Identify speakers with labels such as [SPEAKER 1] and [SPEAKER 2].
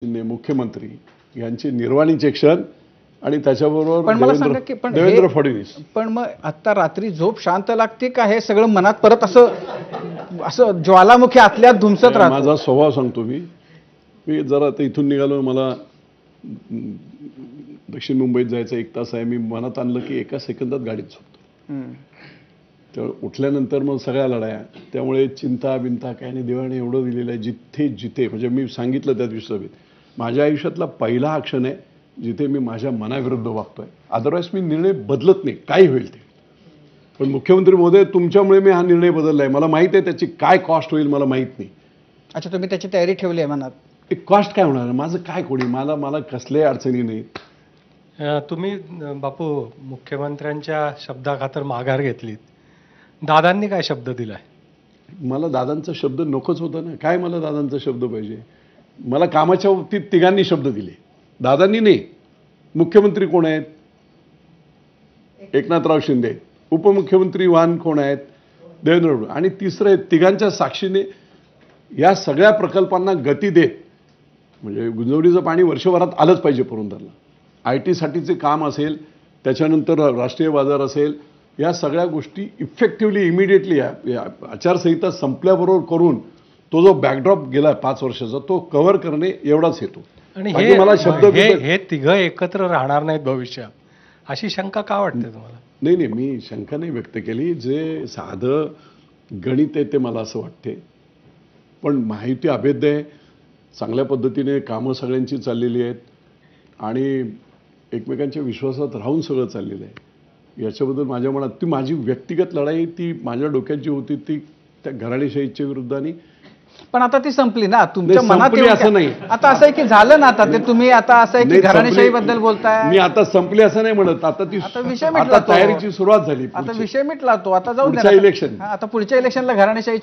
[SPEAKER 1] मुख्यमंत्री यांचे निर्वाणीचे क्षण आणि त्याच्याबरोबर
[SPEAKER 2] पण मला सांगा की पण
[SPEAKER 1] देवेंद्र फडणवीस.
[SPEAKER 2] पण मग आता रात्री झोप शांत लागते का हे सगळं मनात परत असं असं ज्वालामुखी आतल्यात धुमसत राहतं?
[SPEAKER 1] माझा स्वभाव सांगतो मी जरा आता इथून निघालो, मला दक्षिण मुंबईत जायचं 1 तास आहे, मी मनात आणलं की एका सेकंदात गाडीत झोपतो. तर उठल्यानंतर मग सगळ्या लढाया, त्यामुळे चिंता बिंता काय नाही. देवाने एवढं दिलेलं आहे, जिथे जिथे म्हणजे मी सांगितलं त्या दिवशी सभेत, माझ्या आयुष्यातला पहिला हा क्षण आहे जिथे मी माझ्या मनाविरुद्ध वागतोय. अदरवाईज मी निर्णय बदलत नाही, काही होईल ते. पण मुख्यमंत्री महोदय, तुमच्यामुळे मी हा निर्णय बदलला आहे. मला माहिती आहे त्याची काय कॉस्ट होईल, मला माहीत नाही.
[SPEAKER 2] अच्छा, तुम्ही त्याची तयारी ठेवली आहे मनात?
[SPEAKER 1] एक कॉस्ट काय होणार, माझं काय कोणी, मला कसल्याही अडचणी नाही.
[SPEAKER 3] तुम्ही बापू मुख्यमंत्र्यांच्या शब्दाखातर माघार घेतलीत. दादांनी काय शब्द दिलाय?
[SPEAKER 1] मला दादांचा शब्द नकोच होता ना. काय मला दादांचा शब्द पाहिजे? मला कामाच्या बाबतीत तिघांनी शब्द दिले, दादांनी नाही. मुख्यमंत्री कोण आहेत? एकनाथराव शिंदे. उपमुख्यमंत्री वाहन कोण आहेत? देवेंद्र फडणवीस. आणि तिसरं आहे, तिघांच्या साक्षीने या सगळ्या प्रकल्पांना गती देत, म्हणजे गुंजवणीचं पाणी वर्षभरात आलंच पाहिजे पुरंदरला. IT साठीचे काम असेल, त्याच्यानंतर राष्ट्रीय बाजार असेल, या सगळ्या गोष्टी इफेक्टिव्हली इमिडिएटली आचारसंहिता संपल्याबरोबर करून तो जो बॅकड्रॉप गेला 5 वर्षाचा तो कव्हर करणे एवढाच हेतू.
[SPEAKER 3] आणि
[SPEAKER 1] मला शब्द
[SPEAKER 3] हे तिघं एकत्र राहणार नाहीत भविष्यात, अशी शंका का वाटते तुम्हाला?
[SPEAKER 1] नाही, मी शंका नाही व्यक्त केली. जे साधं गणित आहे ते मला असं वाटते. पण माहिती अभेद्य आहे, चांगल्या पद्धतीने कामं सगळ्यांची चाललेली आहेत आणि एकमेकांच्या विश्वासात राहून सगळं चाललेलं आहे. याच्याबद्दल माझ्या मनात, ती माझी व्यक्तिगत लढाई, ती माझ्या डोक्यात जी होती ती त्या घराणेशाहीच्या विरुद्धाने.
[SPEAKER 2] पण आता ती संपली ना तुमच्या मनात?
[SPEAKER 1] असं नाही.
[SPEAKER 2] आता असं आहे की झालं ना, आता ते तुम्ही आता असं आहे की घराणेशाही बद्दल बोलताय.
[SPEAKER 1] मी आता संपली असं नाही म्हणत. आता
[SPEAKER 2] विषय मिटला,
[SPEAKER 1] तयारीची सुरुवात झाली.
[SPEAKER 2] आता विषय मिटला तो, आता जाऊ
[SPEAKER 1] पुढच्या इलेक्शन.
[SPEAKER 2] आता पुढच्या इलेक्शनला घराणेशाही